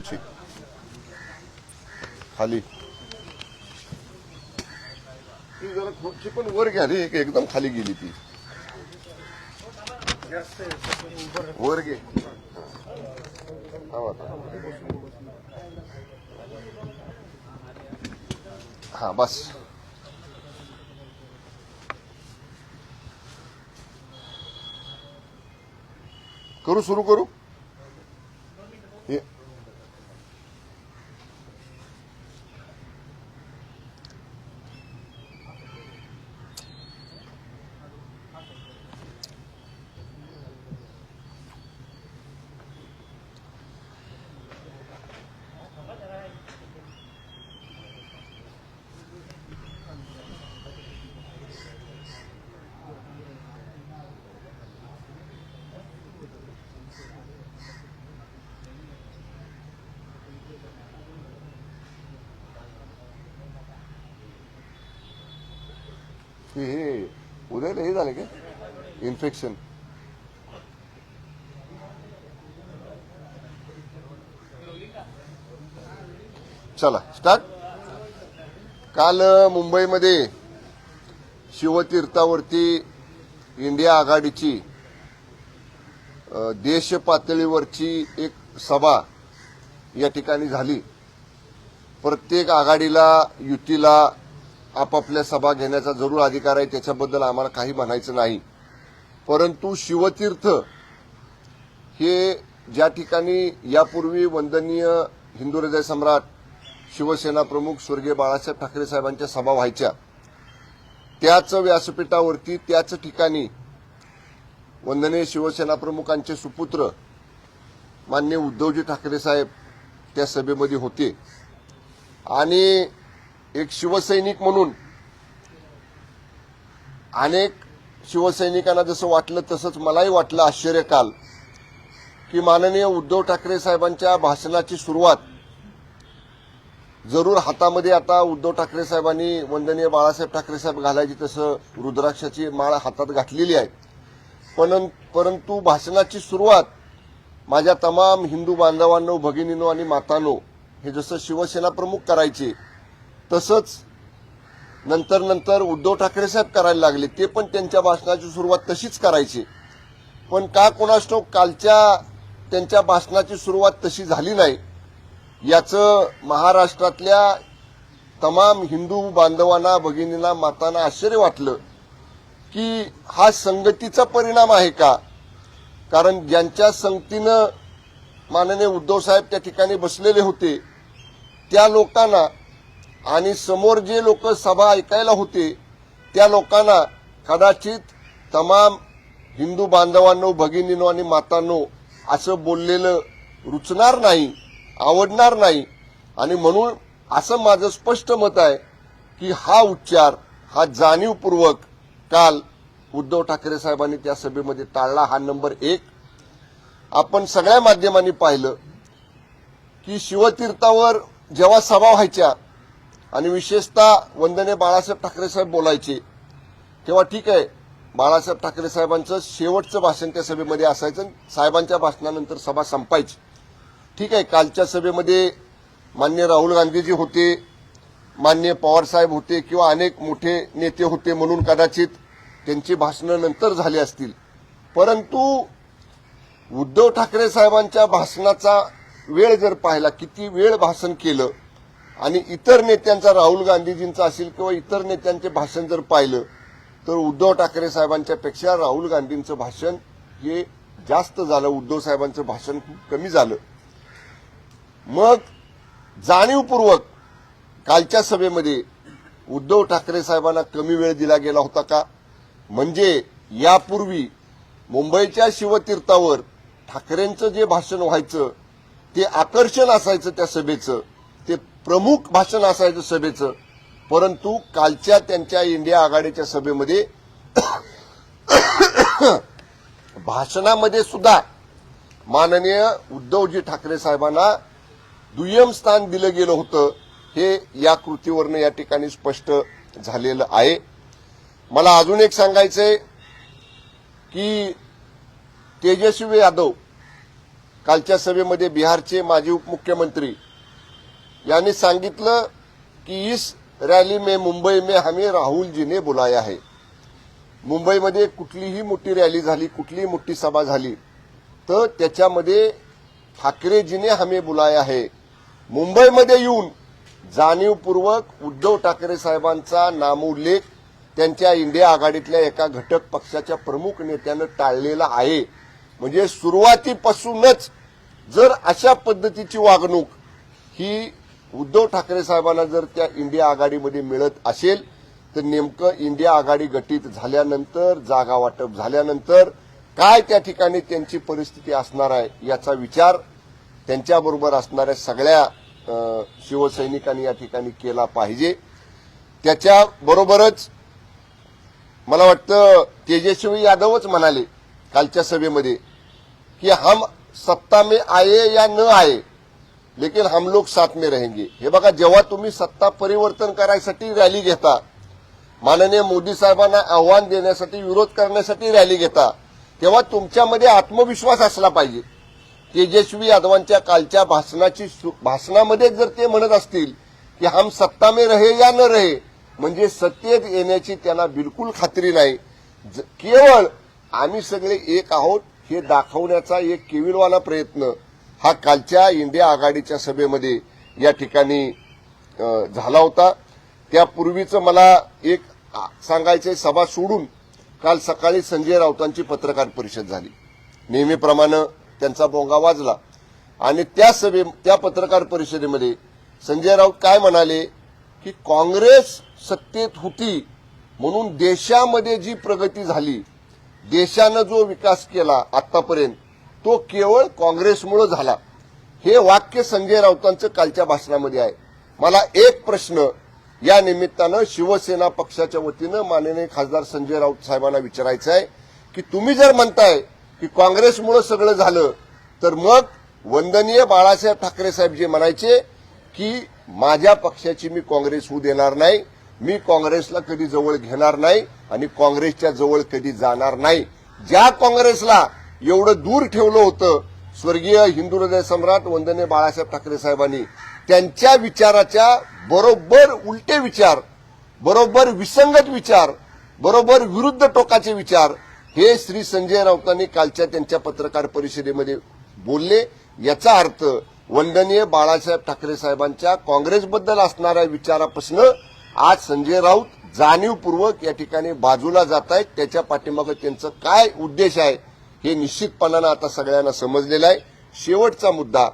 खुर्ची खाली ती जरा खुर्ची पण वर घ्या रे, एकदम खाली गेली ती, वर घे. हा बस. करू सुरू करू. हे उद्याला हे झालं का इन्फेक्शन? चला स्टार्ट. काल मुंबईमध्ये शिवतीर्थावरती इंडिया आघाडीची देश पातळीवरची एक सभा या ठिकाणी झाली. प्रत्येक आघाडीला युतीला आपापल्या सभा घेण्याचा जरूर अधिकार आहे, त्याच्याबद्दल आम्हाला काही म्हणायचं नाही. परंतु शिवतीर्थ हे ज्या ठिकाणी यापूर्वी वंदनीय हिंदू हृदय सम्राट शिवसेना प्रमुख स्वर्गीय बाळासाहेब ठाकरे साहेबांच्या सभा व्हायच्या, त्याच व्यासपीठावरती त्याच ठिकाणी वंदनीय शिवसेना प्रमुखांचे सुपुत्र माननीय उद्धवजी ठाकरे साहेब त्या सभेमध्ये होते. आणि एक शिवसैनिक म्हणून अनेक शिवसैनिकांना जसं वाटलं तसंच मलाही वाटलं आश्चर्य काल, की माननीय उद्धव ठाकरे साहेबांच्या भाषणाची सुरुवात जरूर हातामध्ये आता उद्धव ठाकरे साहेबांनी वंदनीय बाळासाहेब ठाकरे साहेब घालायची तसं रुद्राक्षाची माळ हातात घातलेली आहे, परंतु भाषणाची सुरुवात माझ्या तमाम हिंदू बांधवांनो, भगिनींनो आणि मातांनो, हे जसं शिवसेना प्रमुख करायचे तसंच नंतर उद्धव ठाकरे साहेब करायला लागले. ते पण त्यांच्या भाषणाची सुरुवात तशीच करायची. पण का कोणास ठाऊक कालच्या त्यांच्या भाषणाची सुरुवात तशी झाली नाही, याचं महाराष्ट्रातल्या तमाम हिंदू बांधवांना, भगिनींना, मातांना आश्चर्य वाटलं की हा संगतीचा परिणाम आहे का? कारण ज्यांच्या संगतीनं माननीय उद्धव साहेब त्या ठिकाणी बसलेले होते त्या लोकांना आणि समोर जे लोक सभा ऐकायला होते त्या लोकांना कदाचित तमाम हिंदू बांधवांनो, भगिनींनो आणि मातांनो असं बोललेलं रुचणार नाही, आवडणार नाही. आणि म्हणून असं माझं स्पष्ट मत आहे की हा उच्चार हा जाणीवपूर्वक काल उद्धव ठाकरे साहेबांनी त्या सभेमध्ये टाळला. हा नंबर 1. आपण सगळ्या माध्यमांनी पाहिलं की शिवतीर्थावर जेव्हा सभा व्हायच्या आणि विशेषतः वंदनीय बाळासाहेब ठाकरे साहेब बोलायचे तेव्हा ठीक आहे, बाळासाहेब ठाकरे साहेबांचं शेवटचं भाषण त्या सभेमध्ये असायचं, साहेबांच्या भाषणानंतर सभा संपायची. ठीक आहे, कालच्या सभेमध्ये माननीय राहुल गांधीजी होते, माननीय पवार साहेब होते किंवा अनेक मोठे नेते होते म्हणून कदाचित त्यांची भाषणं नंतर झाली असतील. परंतु उद्धव ठाकरे साहेबांच्या भाषणाचा वेळ जर पाहिला, किती वेळ भाषण केलं, आणि इतर नेत्यांचा, राहुल गांधीजींचा असेल किंवा इतर नेत्यांचे भाषण जर पाहिलं तर उद्धव ठाकरे साहेबांच्या पेक्षा राहुल गांधींचं भाषण हे जास्त झालं, उद्धव साहेबांचं भाषण खूप कमी झालं. मग जाणीवपूर्वक कालच्या सभेमध्ये उद्धव ठाकरे साहेबांना कमी वेळ दिला गेला होता का? म्हणजे यापूर्वी मुंबईच्या शिवतीर्थावर ठाकरेंचं जे भाषण व्हायचं ते आकर्षण असायचं, त्या सभेचं ते प्रमुख भाषण असायचं सभेचं. परंतु कालच्या त्यांच्या इंडिया आघाडीच्या सभेमध्ये भाषणामध्ये सुद्धा माननीय उद्धवजी ठाकरे साहेबांना दुय्यम स्थान दिलं गेलं होतं. हे या कृतीवरनं या ठिकाणी स्पष्ट झालेलं आहे. मला अजून एक सांगायचंय की तेजस्वी यादव कालच्या सभेमध्ये बिहारचे माजी उपमुख्यमंत्री यांनी सांगितलं की इस रॅली में मुंबई में हमें राहुल जी ने बुलाया है. मुंबईमध्ये कुठलीही मोठी रॅली झाली, कुठलीही मोठी सभा झाली तर त्याच्यामध्ये ठाकरेजीने हमें बुलाया है. मुंबईमध्ये येऊन जाणीवपूर्वक उद्धव ठाकरे साहेबांचा नामोल्लेख त्यांच्या इंडिया आघाडीतल्या एका घटक पक्षाच्या प्रमुख नेत्यानं टाळलेला आहे. म्हणजे सुरुवातीपासूनच जर अशा पद्धतीची वागणूक ही उद्धव ठाकरे साहेबांना जर त्या इंडिया आघाडीमध्ये मिळत असेल तर नेमकं इंडिया आघाडी गठीत झाल्यानंतर, जागा वाटप झाल्यानंतर काय त्या ठिकाणी त्यांची परिस्थिती असणार आहे याचा विचार त्यांच्याबरोबर असणाऱ्या सगळ्या शिवसैनिकांनी या ठिकाणी केला पाहिजे. त्याच्याबरोबरच मला वाटतं तेजस्वी यादवच म्हणाले कालच्या सभेमध्ये की हम सत्ता में आए या न आए लेकिन हम लोग साथ में रहेंगे. हे बघा, जेव्हा तुम्ही सत्ता परिवर्तन करायसाठी रॅली घेता, माननीय मोदी साहेबांना आव्हान देण्यासाठी, विरोध करण्यासाठी रॅली घेता, तेव्हा तुमच्यामध्ये आत्मविश्वास असला पाहिजे. तेजस्वी यादवांच्या कालच्या भाषणामध्ये जर ते म्हणत असतील की हम सत्ता में रहे या न रहे, म्हणजे सत्तेत येण्याची त्यांना बिलकुल खात्री नाही. केवळ आम्ही सगळे एक आहोत हे दाखवण्याचा एक केविलवाना प्रयत्न हा कालच्या इंडिया आघाडीच्या सभेमध्ये या ठिकाणी झाला होता. त्यापूर्वीचं मला एक सांगायचंय, सभा सोडून काल सकाळी संजय राऊतांची पत्रकार परिषद झाली. नेहमीप्रमाणे त्यांचा बोंगा वाजला आणि त्या पत्रकार परिषदेमध्ये संजय राऊत काय म्हणाले की काँग्रेस सत्तेत होती म्हणून देशामध्ये जी प्रगती झाली, देशानं जो विकास केला आतापर्यंत तो केवळ काँग्रेसमुळे झाला. हे वाक्य संजय राऊतांचं कालच्या भाषणामध्ये आहे. मला एक प्रश्न या निमित्तानं शिवसेना पक्षाच्या वतीनं माननीय खासदार संजय राऊत साहेबांना विचारायचं आहे की तुम्ही जर म्हणताय की काँग्रेसमुळे सगळं झालं तर मग वंदनीय बाळासाहेब ठाकरे साहेब जे म्हणायचे की माझ्या पक्षाची मी काँग्रेस होऊ देणार नाही, मी काँग्रेसला कधी जवळ घेणार नाही आणि काँग्रेसच्या जवळ कधी जाणार नाही. ज्या काँग्रेसला एवढं दूर ठेवलं होतं स्वर्गीय हिंदू हृदय सम्राट वंदनीय बाळासाहेब ठाकरे साहेबांनी, त्यांच्या विचाराच्या बरोबर उलटे विचार, बरोबर विसंगत विचार, बरोबर विरुद्ध टोकाचे विचार हे श्री संजय राऊतांनी कालच्या त्यांच्या पत्रकार परिषदेमध्ये बोलले. याचा अर्थ वंदनीय बाळासाहेब ठाकरे साहेबांच्या काँग्रेसबद्दल असणाऱ्या विचारापासून आज संजय राऊत जाणीवपूर्वक या ठिकाणी बाजूला जात आहेत. त्याच्या पाठीमागे त्यांचं काय उद्देश आहे हे निश्चितपणानं आता सगळ्यांना समजलेलं आहे. शेवटचा मुद्दा,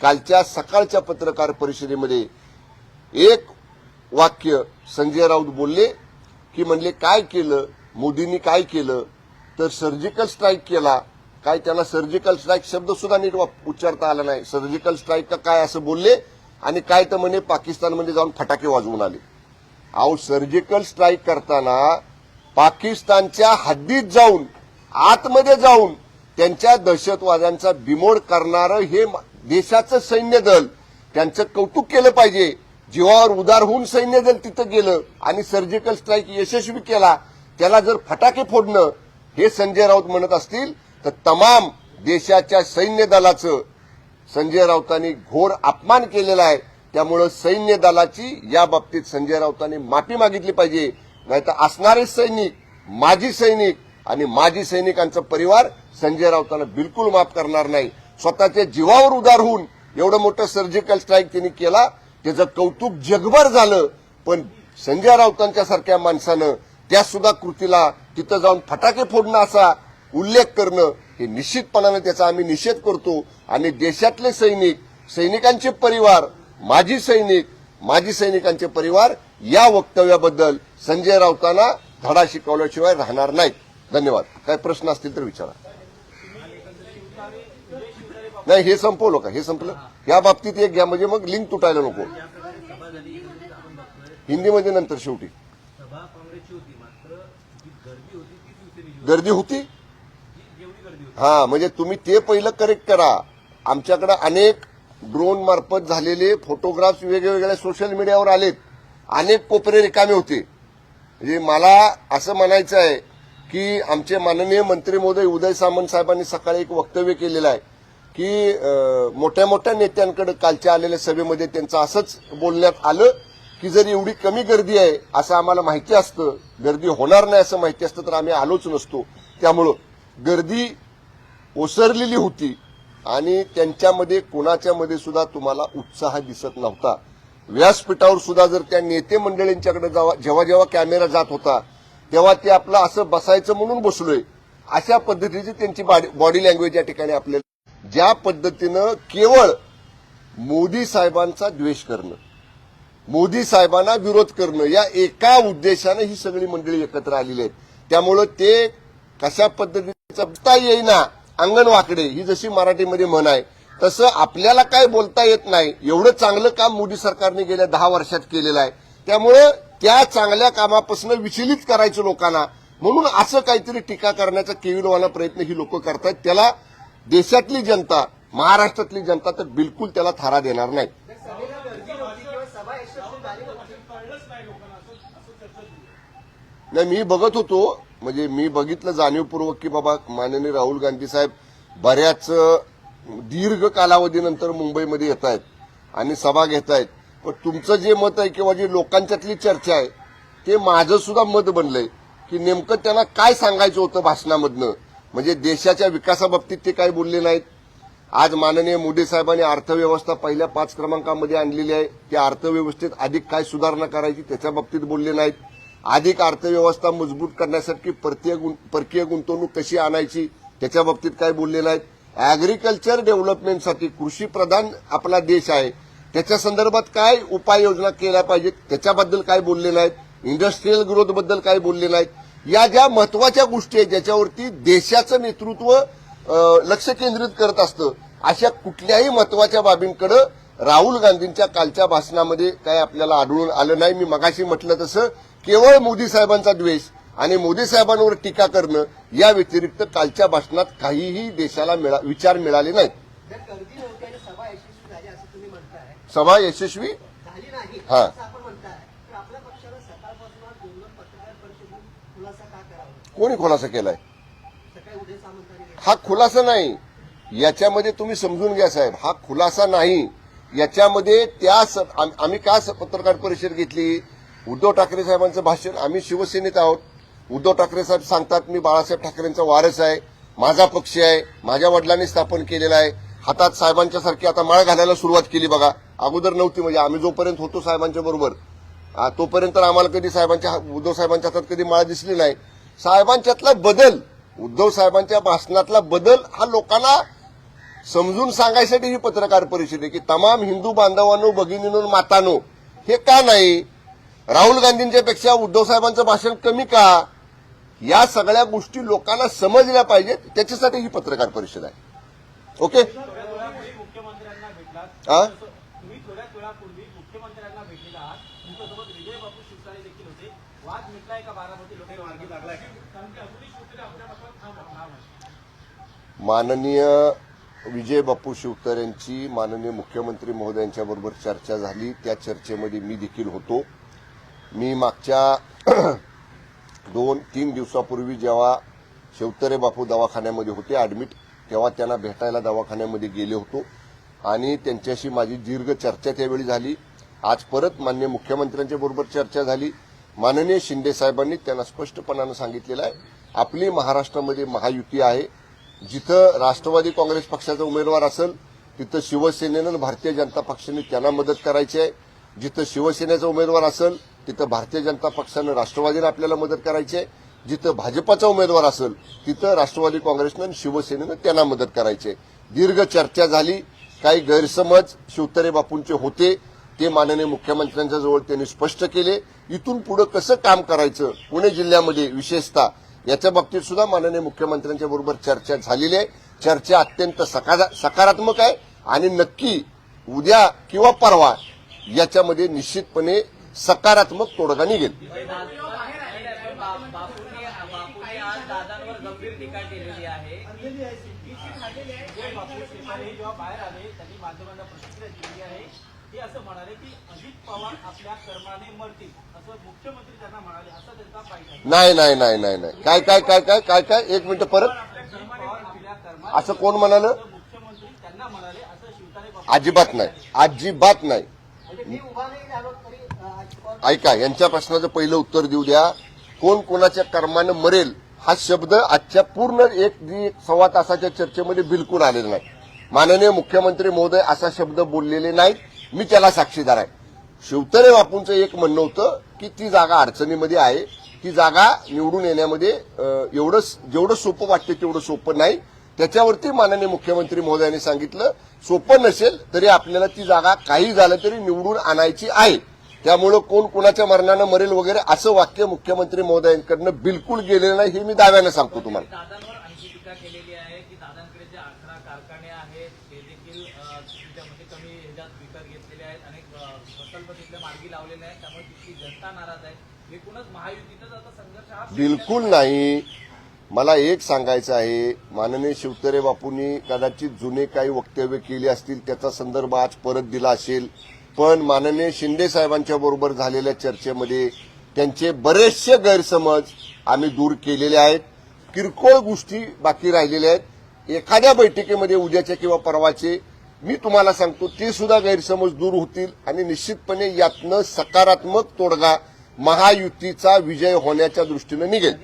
कालच्या सकाळच्या पत्रकार परिषदेमध्ये एक वाक्य संजय राऊत बोलले की म्हणले काय केलं मोदींनी, काय केलं तर सर्जिकल स्ट्राईक केला. काय त्याला सर्जिकल स्ट्राईक शब्द सुद्धा नीट उच्चारता आला नाही. सर्जिकल स्ट्राईक का काय असं बोलले आणि काय तर म्हणे पाकिस्तानमध्ये जाऊन फटाके वाजवून आले. अहो, सर्जिकल स्ट्राईक करताना पाकिस्तानच्या हद्दीत जाऊन, आतमध्ये जाऊन त्यांच्या दहशतवाद्यांचा बिमोड करणारं हे देशाचं सैन्य दल, त्यांचं कौतुक केलं पाहिजे. जीवावर उदार होऊन सैन्य दल तिथं गेलं आणि सर्जिकल स्ट्राईक यशस्वी केला. त्याला जर फटाके फोडणं हे संजय राऊत म्हणत असतील तर तमाम देशाच्या सैन्य दलाचं संजय राऊतांनी घोर अपमान केलेला आहे. त्यामुळे सैन्य दलाची या बाबतीत संजय राऊतांनी माफी मागितली पाहिजे. नाहीतर असणारे सैनिक, माजी सैनिक आणि माजी सैनिकांचा परिवार संजय राऊतांना बिलकुल माफ करणार नाही. स्वतःच्या जीवावर उदार होऊन एवढं मोठं सर्जिकल स्ट्राईक त्यांनी केला, त्याचं कौतुक जगभर झालं. पण संजय राऊतांच्या सारख्या माणसानं त्या सुद्धा कृतीला तिथं जाऊन फटाके फोडणं असा उल्लेख करणं हे निश्चितपणाने त्याचा आम्ही निषेध करतो. आणि देशातले सैनिक, सैनिकांचे परिवार, माजी सैनिक, माजी सैनिकांचे परिवार या वक्तव्याबद्दल संजय राऊतांना धडा शिकवल्याशिवाय राहणार नाहीत. धन्यवाद. काय प्रश्न असतील तर विचारा. नाही, हे संपवलं का? हे संपलं. या बाबतीत एक घ्या म्हणजे मग लिंक तुटायला नको. हिंदीमध्ये नंतर शेवटी गर्दी होती. हा, म्हणजे तुम्ही ते पहिलं करेक्ट करा. आमच्याकडे अनेक ड्रोन मार्फत झालेले फोटोग्राफ्स वेगवेगळ्या सोशल मीडियावर आलेत. अनेक कोपरे रिकामे होते. म्हणजे मला असं म्हणायचं आहे की आमचे माननीय मंत्री महोदय उदय सामंत साहेबांनी सकाळी एक वक्तव्य केलेलं आहे की मोठ्या मोठ्या नेत्यांकडे कालच्या आलेल्या सभेमध्ये त्यांचं असंच बोलण्यात आलं की जर एवढी कमी गर्दी आहे असं आम्हाला माहिती असतं, गर्दी होणार नाही असं माहिती असतं तर आम्ही आलोच नसतो. त्यामुळं गर्दी ओसरलेली होती आणि त्यांच्यामध्ये कोणाच्या मध्ये सुद्धा तुम्हाला उत्साह दिसत नव्हता. व्यासपीठावर सुद्धा जर त्या नेते मंडळींच्याकडे जेव्हा जेव्हा कॅमेरा जात होता तेव्हा ते आपलं असं बसायचं म्हणून बसलोय अशा पद्धतीची त्यांची बॉडी लँग्वेज या ठिकाणी आपल्याला, ज्या पद्धतीनं केवळ मोदी साहेबांचा द्वेष करणं, मोदी साहेबांना विरोध करणं या एका उद्देशाने ही सगळी मंडळी एकत्र आलेली आहेत. त्यामुळं ते कशा पद्धतीचं बोलता येईना अंगण वाकडे ही जशी मराठीमध्ये म्हण आहे तसं आपल्याला काय बोलता येत नाही एवढं चांगलं काम मोदी सरकारने गेल्या 10 वर्षात केलेलं आहे. त्यामुळे त्या चांगल्या कामापासून विचलित करायचं लोकांना, म्हणून असं काहीतरी टीका करण्याचा केविलवाना प्रयत्न ही लोक करतायत. त्याला देशातली जनता, महाराष्ट्रातली जनता तर बिलकुल त्याला थारा देणार नाही. नाही, मी बघत होतो, म्हणजे मी बघितलं जाणीवपूर्वक की बाबा माननीय राहुल गांधी साहेब बऱ्याच दीर्घ कालावधीनंतर मुंबईमध्ये येत आहेत आणि सभा घेत आहेत. पण तुमचं जे मत आहे किंवा जी लोकांच्यातली चर्चा आहे ते माझं सुद्धा मत बनलंय की नेमकं त्यांना काय सांगायचं होतं भाषणामधनं. म्हणजे देशाच्या विकासाबाबतीत ते काय बोलले नाहीत. आज माननीय मोदी साहेबांनी अर्थव्यवस्था पहिल्या 5 क्रमांकामध्ये आणलेली आहे. त्या अर्थव्यवस्थेत अधिक काय सुधारणा करायची त्याच्या बाबतीत बोलले नाहीत. अधिक अर्थव्यवस्था मजबूत करण्यासाठी परकीय गुंतवणूक कशी आणायची त्याच्या बाबतीत काय बोलले नाहीत. अॅग्रिकल्चर डेव्हलपमेंटसाठी, कृषी प्रधान आपला देश आहे, त्याच्या संदर्भात काय उपाययोजना केल्या पाहिजेत त्याच्याबद्दल काय बोलले नाहीत. इंडस्ट्रीयल ग्रोथ बद्दल काय बोलले नाहीत. या ज्या महत्वाच्या गोष्टी आहेत ज्याच्यावरती देशाचं नेतृत्व लक्ष केंद्रित करत असतं अशा कुठल्याही महत्वाच्या बाबींकडे राहुल गांधींच्या कालच्या भाषणामध्ये काय आपल्याला आढळून आलं नाही. मी मगाशी म्हटलं तसं केवळ मोदी साहेबांचा द्वेष आणि मोदी साहेबांवर टीका करणं या व्यतिरिक्त कालच्या भाषणात काहीही देशाला विचार मिळाले नाहीत. सभा यशस्वी झाली नाही हा, असं आपण म्हणताय तर आपल्या पक्षाला सकाळपासून 2 पत्रकार परिषदेतून खुलासा का करावा? कोणी खुलासा केलाय? सकाळी उदय सामंतांनी हा खुलासा नाही. याच्यामध्ये तुम्ही समजून घ्या साहेब, हा खुलासा नाही. याच्यामध्ये आम्ही का पत्रकार परिषद घेतली? उद्धव ठाकरे साहेबांचं भाषण, आम्ही शिवसेनेत आहोत. उद्धव ठाकरे साहेब सांगतात मी बाळासाहेब ठाकरेंचा वारस आहे, माझा पक्ष आहे, माझ्या वडिलांनी स्थापन केलेला आहे. हातात साहेबांच्या सारखी आता माळ घालायला सुरुवात केली बघा. अगोदर नव्हती. म्हणजे आम्ही जोपर्यंत होतो साहेबांच्या बरोबर तोपर्यंत आम्हाला कधी उद्धव साहेबांच्या हातात कधी माळ दिसली नाही. साहेबांच्यातला बदल, उद्धव साहेबांच्या भाषणातला बदल हा लोकांना समजून सांगायसाठी ही पत्रकार परिषद आहे की तमाम हिंदू बांधवांनो, भगिनींनो, मातांनो, हे का नाही राहुल गांधींच्या पेक्षा उद्धव साहेबांचं भाषण कमी का? या सगळ्या गोष्टी लोकांना समजल्या पाहिजेत, त्याच्यासाठी ही पत्रकार परिषद आहे. ओके. मुख्यमंत्र्यांना भेटलात, तुम्ही थोड्याच वेळापूर्वी मुख्यमंत्र्यांना भेटलेला आहात. तुमच्यासोबत विजय बापू शिवतारे देखील होते. वाद मिटलाय का? बारामती लोकांनी मार्गी लागलाय कारण की अतुल शिवतारे आपल्या पक्षात ठाम आहे. माननीय विजय बापू शिवतारे यांची माननीय मुख्यमंत्री महोदयांच्या बरोबर चर्चा झाली. त्या चर्चेमध्ये मी देखील होतो. मी मागच्या 2-3 दिवसापूर्वी जेव्हा शिवतारे बापू दवाखान्यामध्ये होते ऍडमिट, तेव्हा त्यांना भेटायला दवाखान्यामध्ये गेले होतो आणि त्यांच्याशी माझी दीर्घ चर्चा त्यावेळी झाली. आज परत माननीय मुख्यमंत्र्यांच्या बरोबर चर्चा झाली. माननीय शिंदे साहेबांनी त्यांना स्पष्टपणानं सांगितलेलं आहे आपली महाराष्ट्रामध्ये महायुती आहे. जिथं राष्ट्रवादी काँग्रेस पक्षाचा उमेदवार असेल तिथं शिवसेनेनं भारतीय जनता पक्षाने त्यांना मदत करायची आहे. जिथं शिवसेनेचा उमेदवार असेल तिथं भारतीय जनता पक्षानं राष्ट्रवादीनं आपल्याला मदत करायची आहे. जिथं भाजपाचा उमेदवार असेल तिथं राष्ट्रवादी काँग्रेसनं आणि शिवसेनेनं त्यांना मदत करायची आहे. दीर्घ चर्चा झाली. काही गैरसमज शिवतारे बापूंचे होते ते माननीय मुख्यमंत्र्यांच्या जवळ त्यांनी स्पष्ट केले. इथून पुढे कसं काम करायचं पुणे जिल्ह्यामध्ये विशेषतः याच्या बाबतीत सुद्धा माननीय मुख्यमंत्र्यांच्या बरोबर चर्चा झालेली आहे. चर्चा अत्यंत सकारात्मक आहे आणि नक्की उद्या किंवा परवा याच्यामध्ये निश्चितपणे सकारात्मक तोडगा निघेल. बापूंनी आज दादांवर गंभीर टीका केलेली आहे. बापू शिवतारे जेव्हा बाहेर आले त्यांनी माध्यमांना प्रतिक्रिया दिली आहे. ते असं म्हणाले की अजित पवार आपल्या कर्माने मरतील असं मुख्यमंत्री त्यांना म्हणाले. असा त्यांचा पाहिजे. नाही नाही नाही नाही नाही काय 1 मिनिट परत. आपल्या कर्माने असं कोण म्हणालं? मुख्यमंत्री घटना म्हणाले असं शिवतारे बापू अजिबात नाही, अजिबात नाही. म्हणजे मी उभा नाही झालो तरी अजित पवार ऐका, यांच्या प्रश्नाचं पहिलं उत्तर देऊ द्या. कोण कोणाच्या कर्मानं मरेल हा शब्द आजच्या पूर्ण एक सव्वा तासाच्या चर्चेमध्ये बिलकुल आलेला नाही. माननीय मुख्यमंत्री महोदय असा शब्द बोललेले नाहीत. मी त्याला साक्षीदार आहे. शिवतरे बापूंचं एक म्हणणं होतं की ती जागा अडचणीमध्ये आहे, ती जागा निवडून येण्यामध्ये जेवढं सोपं वाटते तेवढं सोपं नाही. त्याच्यावरती माननीय मुख्यमंत्री महोदयांनी सांगितलं सोपं नसेल तरी आपल्याला ती जागा काही झालं तरी निवडून आणायची आहे. त्यामुळं कोण कोणाच्या मरणानं मरेल वगैरे असं वाक्य मुख्यमंत्री महोदयांकडनं बिलकुल गेलेलं नाही, हे मी दाव्यानं सांगतो तुम्हाला. दादांवर आणखी टीका केलेली आहे की दादांकडे जे 11 कारखाने आहेत ते देखील त्यामध्ये कमी ह्याच्यात विकत घेतलेले आहेत, अनेक प्रकल्प तिथले मार्गी लावलेले आहेत, त्यामुळे तिथली जनता नाराज आहे. एकूणच महायुतीतच आता संघर्ष हा बिलकुल नाही. मला एक सांगायचं आहे, माननीय शिवतरे बापूंनी कदाचित जुने काही वक्तव्य केली असतील, त्याचा संदर्भ आज परत दिला असेल, पण माननीय शिंदे साहेबांच्या बरोबर झालेल्या चर्चेमध्ये त्यांचे बरेचसे गैरसमज आम्ही दूर केलेले आहेत. किरकोळ गोष्टी बाकी राहिलेल्या आहेत. एखाद्या बैठकीमध्ये उद्याच्या किंवा परवाचे मी तुम्हाला सांगतो ते सुद्धा गैरसमज दूर होतील आणि निश्चितपणे यातनं सकारात्मक तोडगा महायुतीचा विजय होण्याच्या दृष्टीनं निघेल.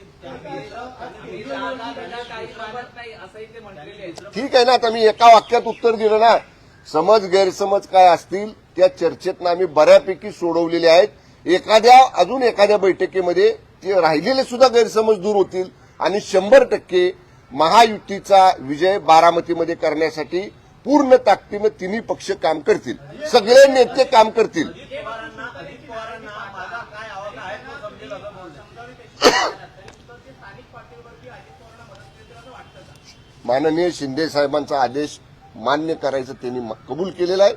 काही मानत नाही असंही ते म्हटलेले आहे. ठीक आहे ना, आता मी एका वाक्यात उत्तर दिलं ना. समज गैरसमज काय असतील त्या चर्चेतनं आम्ही बऱ्यापैकी सोडवलेले आहेत. अजून एखाद्या बैठकीमध्ये ते राहिलेले सुद्धा गैरसमज दूर होतील आणि 100% महायुतीचा विजय बारामतीमध्ये करण्यासाठी पूर्ण ताकदीनं तिन्ही पक्ष काम करतील, सगळे नेते काम करतील. माननीय शिंदे साहेबांचा आदेश मान्य करायचं त्यांनी कबूल केलेला आहे.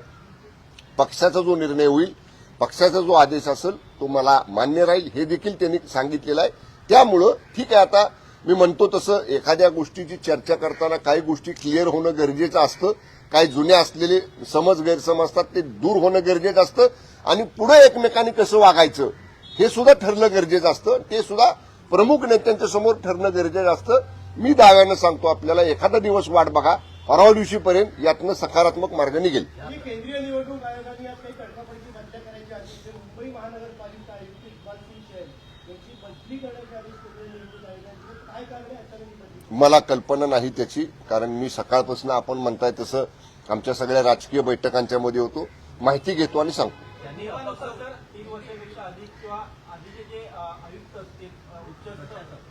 पक्षाचा जो निर्णय होईल, पक्षाचा जो आदेश असेल तो मला मान्य राहील हे देखील त्यांनी सांगितलेलं आहे. त्यामुळं ठीक आहे, आता मी म्हणतो तसं एखाद्या गोष्टीची चर्चा करताना काही गोष्टी क्लिअर होणं गरजेचं असतं, काही जुने असलेले समज गैरसमज असतात ते दूर होणं गरजेचं असतं आणि पुढे एकमेकांनी कसं वागायचं हे सुद्धा ठरलं गरजेचं असतं. ते सुद्धा प्रमुख नेत्यांच्या समोर ठरणं गरजेचं असतं. मी दाव्यानं सांगतो आपल्याला एखादा दिवस वाट बघा, परवा दिवशीपर्यंत यातनं सकारात्मक मार्ग निघेल. केंद्रीय निवडणूक आयोगाने आज काही तडकाफडकी बदल्या करायचे आदेश दिले. मुंबई महानगरपालिका आयुक्त इक्बाल सिंग शैल यांची बदली करण्याचे आदेश केंद्रीय निवडणूक आयोगाने. काय कारण आहे अचानक ही बदली? मला कल्पना नाही त्याची, कारण मी सकाळपासून आपण म्हणताय तसं आमच्या सगळ्या राजकीय बैठकांच्या मध्ये होतो, माहिती घेतो आणि सांगतो. त्यांनी सर 3 वर्षापेक्षा अधिक किंवा आधीचे जे आयुक्त असतील उच्च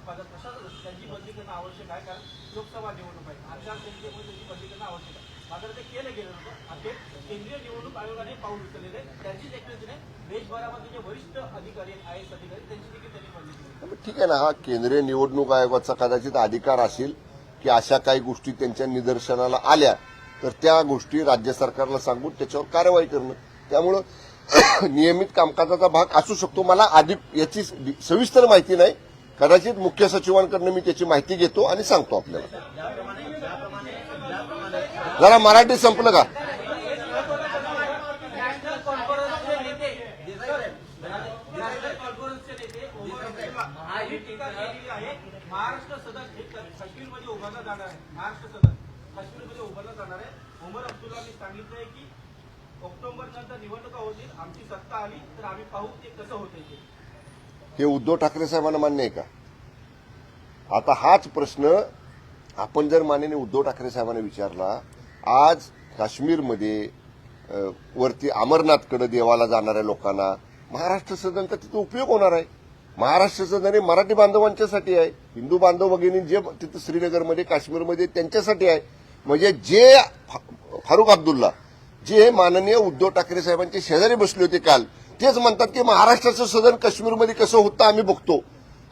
प्रशासक त्यांची बदली करणं आवश्यक आहे, कारण लोकसभा निवडणूक आहे, आचारसंहितेमध्ये त्यांची बदली करणं आवश्यक आहे. मात्र ते केलं गेलं नव्हतं. अखेर केंद्रीय निवडणूक आयोगाने पाऊल उचललेले त्यांचीच एकत्रितने देशभरामध्ये जे वरिष्ठ अधिकारी आयएस अधिकारी त्यांची देखील त्यांनी बदली केली. ठीक आहे ना, हा केंद्रीय निवडणूक आयोगाचा कदाचित अधिकार असेल की अशा काही गोष्टी त्यांच्या निदर्शनाला आल्या तर त्या गोष्टी राज्य सरकारला सांगून त्याच्यावर कारवाई करणं, त्यामुळं नियमित कामकाजाचा भाग असू शकतो. मला अधिक याची सविस्तर माहिती नाही, कदाचित मुख्य सचिवांकडनं मी त्याची माहिती घेतो आणि सांगतो आपल्याला. जरा मराठी संपलं का? नॅशनल कॉन्फरन्सचे नेते महायुतीका केलेली आहे. महाराष्ट्र सदन हे काश्मीरमध्ये उभारला जाणार आहे. महाराष्ट्र सदन काश्मीरमध्ये उभारलं जाणार आहे. उमर अब्दुल्लांनी सांगितलंय की ऑक्टोबर नंतर निवडणुका होतील, आमची सत्ता आली तर आम्ही पाहू ते कसं होतंय ते. हे उद्धव ठाकरे साहेबांना मान्य आहे का? आता हाच प्रश्न आपण जर माननीय उद्धव ठाकरे साहेबांना विचारला, आज काश्मीरमध्ये वरती अमरनाथकडे देवाला जाणाऱ्या लोकांना महाराष्ट्र सदनचा तिथे उपयोग होणार आहे. महाराष्ट्र सदन हे मराठी बांधवांच्यासाठी आहे, हिंदू बांधव भगिनी जे तिथे श्रीनगरमध्ये काश्मीरमध्ये त्यांच्यासाठी आहे. म्हणजे जे फारुख अब्दुल्ला जे माननीय उद्धव ठाकरे साहेबांचे शेजारी बसले होते काल, तेच म्हणतात की महाराष्ट्राचं सदन काश्मीरमध्ये कसं होतं आम्ही बघतो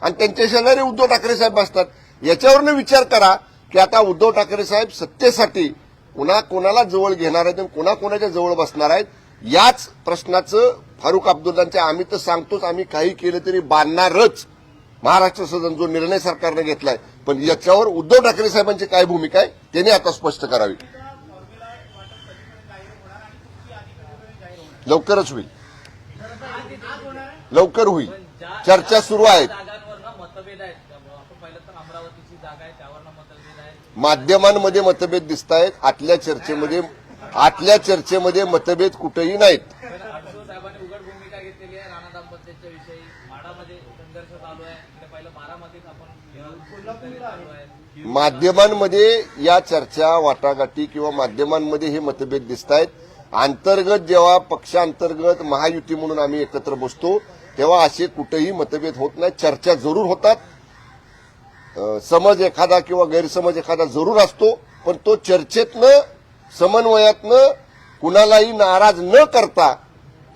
आणि त्यांच्या शेजारी उद्धव ठाकरे साहेब बसतात. याच्यावरनं विचार करा की आता उद्धव ठाकरे साहेब सत्तेसाठी पुन्हा कोणाला जवळ घेणार आहेत आणि कोणा कोणाच्या जवळ बसणार आहेत. याच प्रश्नाचं फारुख अब्दुल्लांच्या आम्ही तर सांगतोच, आम्ही काही केलं तरी बांधणारच महाराष्ट्र सदन जो निर्णय सरकारने घेतलाय, पण याच्यावर उद्धव ठाकरे साहेबांची काय भूमिका आहे त्यांनी आता स्पष्ट करावी. लवकरच होईल, लवकर होईल, चर्चा सुरू आहेत. जागांवरनं मतभेद आहेत. आपण पाहिलं तर अमरावतीची जागा आहे त्यावरनं मतभेद आहेत. माध्यमांमध्ये मतभेद दिसत आहेत. आतल्या चर्चेमध्ये मतभेद कुठेही नाहीत. पण आठवले साहेबांनी उघड भूमिका घेतलेली आहे राणा दाम्पत्याच्या विषयी. माडामध्ये संघर्ष चालू आहे, इकडे पहिलं बारामतीत आपण चालू आहे. माध्यमांमध्ये या चर्चा वाटाघाटी किंवा माध्यमांमध्ये हे मतभेद दिसत आहेत. अंतर्गत जेव्हा पक्षांतर्गत महायुती म्हणून आम्ही एकत्र बसतो तेव्हा असे कुठेही मतभेद होत नाही. चर्चा जरूर होतात. समज एखादा किंवा गैरसमज एखादा जरूर असतो, पण तो चर्चेतनं समन्वयातनं कुणालाही नाराज न करता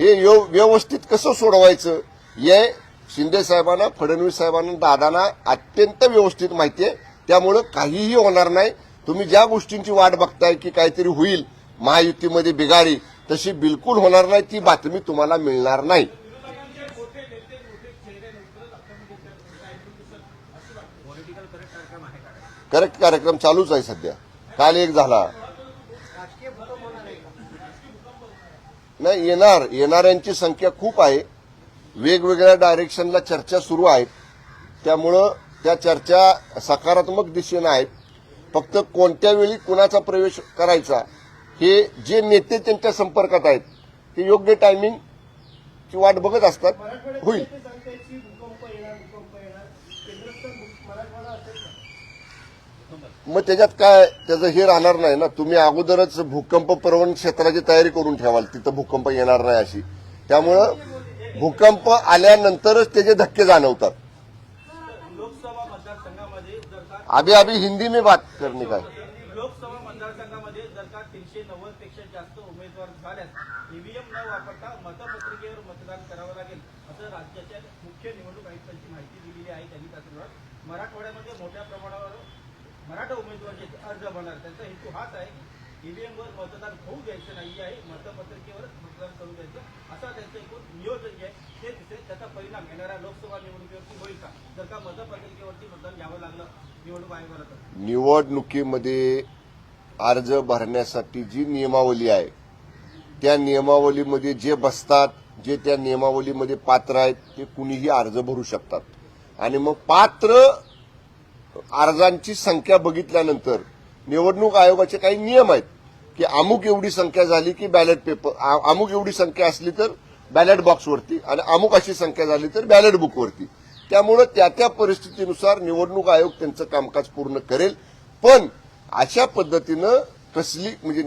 हे व्यवस्थित कसं सोडवायचं हे शिंदे साहेबांना, फडणवीस साहेबांना, दादांना अत्यंत व्यवस्थित माहिती आहे. त्यामुळं काहीही होणार नाही. तुम्ही ज्या गोष्टींची वाट बघताय की काहीतरी होईल महायुतीमध्ये बिघाडी, तशी बिलकुल होणार नाही. ती बातमी तुम्हाला मिळणार नाही. करेक्ट कार्यक्रम चालूच आहे सध्या. काल एक झाला. राजकीय भूकंप होणार आहे का? नाही, येणाऱ्यांची संख्या खूप आहे. वेगवेगळ्या डायरेक्शनला चर्चा सुरू आहेत. त्यामुळं त्या चर्चा सकारात्मक दिशेनं आहेत. फक्त कोणत्या वेळी कुणाचा प्रवेश करायचा हे जे नेते त्यांच्या संपर्कात आहेत ते योग्य टायमिंगची वाट बघत असतात. होईल. ते सांगतायत की भूकंप येणार केंद्रस्थ मराठवाडा असेल का? मग त्याच्यात काय त्याचं हे राहणार नाही ना. तुम्ही अगोदरच भूकंप प्रवण क्षेत्राची तयारी करून ठेवाल, तिथं भूकंप येणार नाही अशी. त्यामुळं भूकंप आल्यानंतरच त्याचे धक्के जाणवतात. लोकसभा मतदारसंघामध्ये जर का अभी हिंदी में बात करने का है. लोकसभा मतदारसंघामध्ये जर का 390 पेक्षा जास्त उमेदवार झाल्यास ईव्हीएम न वापरता मतपत्रिकेवर मतदान करावं लागेल असं राज्याच्या मुख्य निवडणूक आयुक्तांची माहिती दिलेली आहे. त्यांनी त्याचबरोबर मराठवाड्यामध्ये मोठ्या प्रमाणावर मराठा उमेदवार जे अर्ज भरणार त्यांचा हेतू हाच आहे की ईव्हीएमवर मतदान होऊ द्यायचं नाही आहे, मतपत्रिकेवर मतदान करू द्यायचं असा त्यांचं एकूण नियोजन जे आहे ते दिसेल. त्याचा परिणाम येणाऱ्या लोकसभा निवडणुकीवरती होईल का जर का मतपत्रिकेवरती मतदान घ्यावं लागलं निवडणूक आयोगाला? तर निवडणुकीमध्ये अर्ज भरण्यासाठी जी नियमावली आहे त्या नियमावलीमध्ये जे बसतात, जे त्या नियमावलीमध्ये पात्र आहेत ते कुणीही अर्ज भरू शकतात. आणि मग पात्र अर्जांची संख्या बघितल्यानंतर निवडणूक आयोगाचे काही नियम आहेत की अमुक एवढी संख्या झाली की बॅलेट पेपर, अमुक एवढी संख्या असली तर बॅलेट बॉक्सवरती आणि अमुक अशी संख्या झाली तर बॅलेट बुकवरती. त्यामुळे त्या त्या परिस्थितीनुसार निवडणूक आयोग त्यांचं कामकाज पूर्ण करेल. पण अशा पद्धतीनं कसली म्हणजे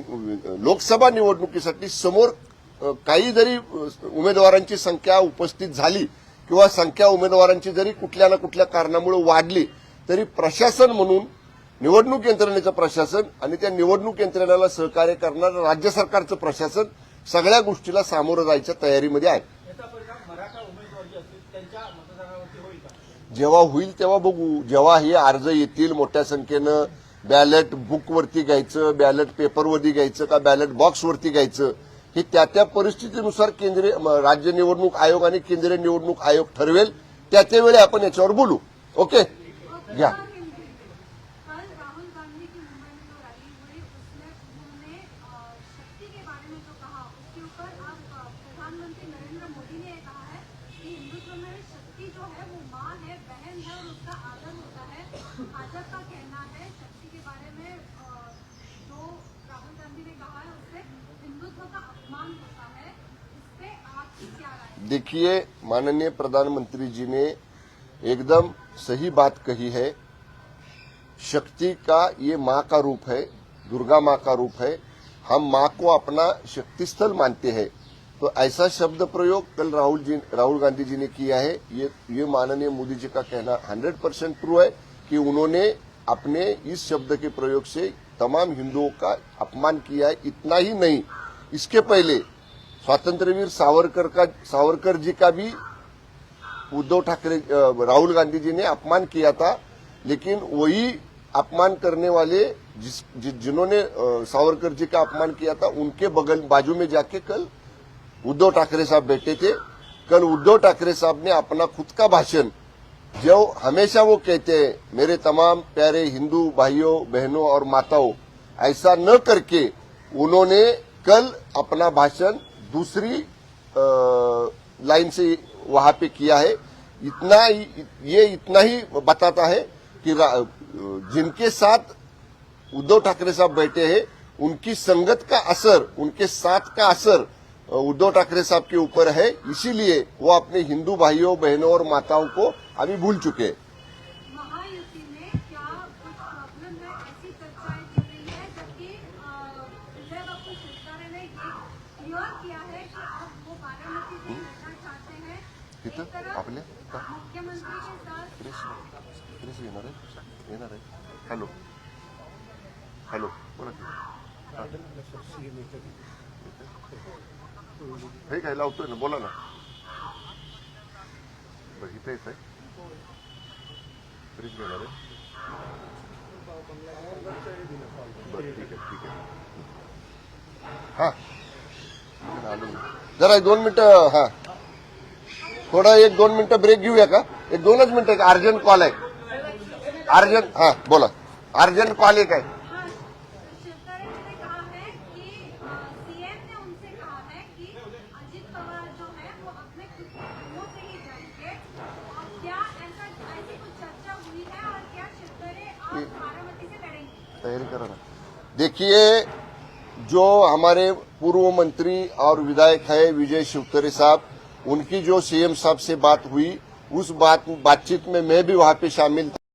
लोकसभा निवडणुकीसाठी समोर काही जरी उमेदवारांची संख्या उपस्थित झाली किंवा संख्या उमेदवारांची जरी कुठल्या ना कुठल्या कारणामुळे वाढली तरी प्रशासन म्हणून निवडणूक यंत्रणेचं प्रशासन आणि त्या निवडणूक यंत्रणेला सहकार्य करणारं राज्य सरकारचं प्रशासन सगळ्या गोष्टीला सामोरं जायच्या तयारीमध्ये आहे. याचा परिणाम मराठा उमेदवार जे असतील त्यांच्या मतदानावरती होईल का? जेव्हा होईल तेव्हा बघू. जेव्हा हे अर्ज येतील मोठ्या संख्येनं बॅलेट बुकवरती घ्यायचं, बॅलेट पेपरवरती घ्यायचं का बॅलेट बॉक्सवरती घ्यायचं हे त्या त्या परिस्थितीनुसार राज्य निवडणूक आयोग आणि केंद्रीय निवडणूक आयोग ठरवेल. त्या त्यावेळी आपण याच्यावर बोलू. ओके, घ्या. कल राहुल गांधी की मुंबई में जो रैली हुई उसमें उन्होंने शक्ति के बारे में जो कहा उसके ऊपर अब प्रधानमंत्री नरेंद्र मोदी ने ये कहा है कि हिंदुत्व में शक्ति जो है वो माँ है, बहन है और उसका आदर होता है. भाजपा का कहना है शक्ति के बारे में जो राहुल गांधी ने कहा है उससे हिंदुत्व का अपमान होता है. इस पे आपकी क्या राय है? देखिए, माननीय प्रधानमंत्री जी ने एकदम सही बात कही है. शक्ति का ये माँ का रूप है, दुर्गा माँ का रूप है. हम माँ को अपना शक्तिस्थल मानते हैं. तो ऐसा शब्द प्रयोग कल राहुल गांधी जी ने किया है. ये माननीय मोदी जी का कहना 100% ट्रू है कि उन्होंने अपने इस शब्द के प्रयोग से तमाम हिंदुओं का अपमान किया है. इतना ही नहीं, इसके पहले स्वातंत्र्यवीर सावरकर जी का भी उद्धव ठाकरे राहुल गांधी जी ने अपमान किया था. लेकिन वही अपमान करने वाले जिन्होंने सावरकर जी का अपमान किया था उनके बाजू में जाके कल उद्धव ठाकरे साहब बैठे थे. कल उद्धव ठाकरे साहब ने अपना खुद का भाषण, जो हमेशा वो कहते हैं मेरे तमाम प्यारे हिंदू भाइयों बहनों और माताओं, ऐसा न करके उन्होंने कल अपना भाषण दूसरी लाइन से वहां पे किया है. इतना ही बताता है कि जिनके साथ उद्धव ठाकरे साहब बैठे हैं, उनकी संगत का असर, उनके साथ का असर उद्धव ठाकरे साहब के ऊपर है, इसीलिए वो अपने हिंदू भाइयों बहनों और माताओं को अभी भूल चुके हैं। महायुति में क्या कुछ प्रॉब्लम है, ऐसी चर्चाएं चल रही है, जबकि विजय बाबू शिवतारे ने ये क्लियर किया है कि अब वो बारामती से लड़ना चाहते हैं। कितना? एक तरफ आपले? का? मुख्यमंत्री के साथ क्रिस येणार आहे हॅलो हॅलो बोला की हा. हे काय लावतोय ना, बोला ना. बरं इथे येत आहे क्रिस घेणार आहे. बरं ठीक आहे हा आलो. जरा 2 मिनिटं हा थोडा 1-2 मिनिटं ब्रेक घेऊया का? 1-2च मिनिटं. अर्जंट कॉल आहे. अर्जंट हा बोला. अर्जंट कॉल एक आहे. हाँ, शिवतारे जी ने कहा है कि सीएम ने उनसे कहा है कि अजित पवार जो है वो अपने खुद के कामों से ही जाएंगे। और क्या ऐसी कुछ चर्चा हुई है और क्या शिवतारे अब बारामती से लड़ेंगे? तैयारी करा ना. देखिए, जो हमारे पूर्व मंत्री और विधायक है विजय शिवतारे साहब, उनकी जो सीएम साहब से बात हुई, उस बातचीत में मैं भी वहां पे शामिल था.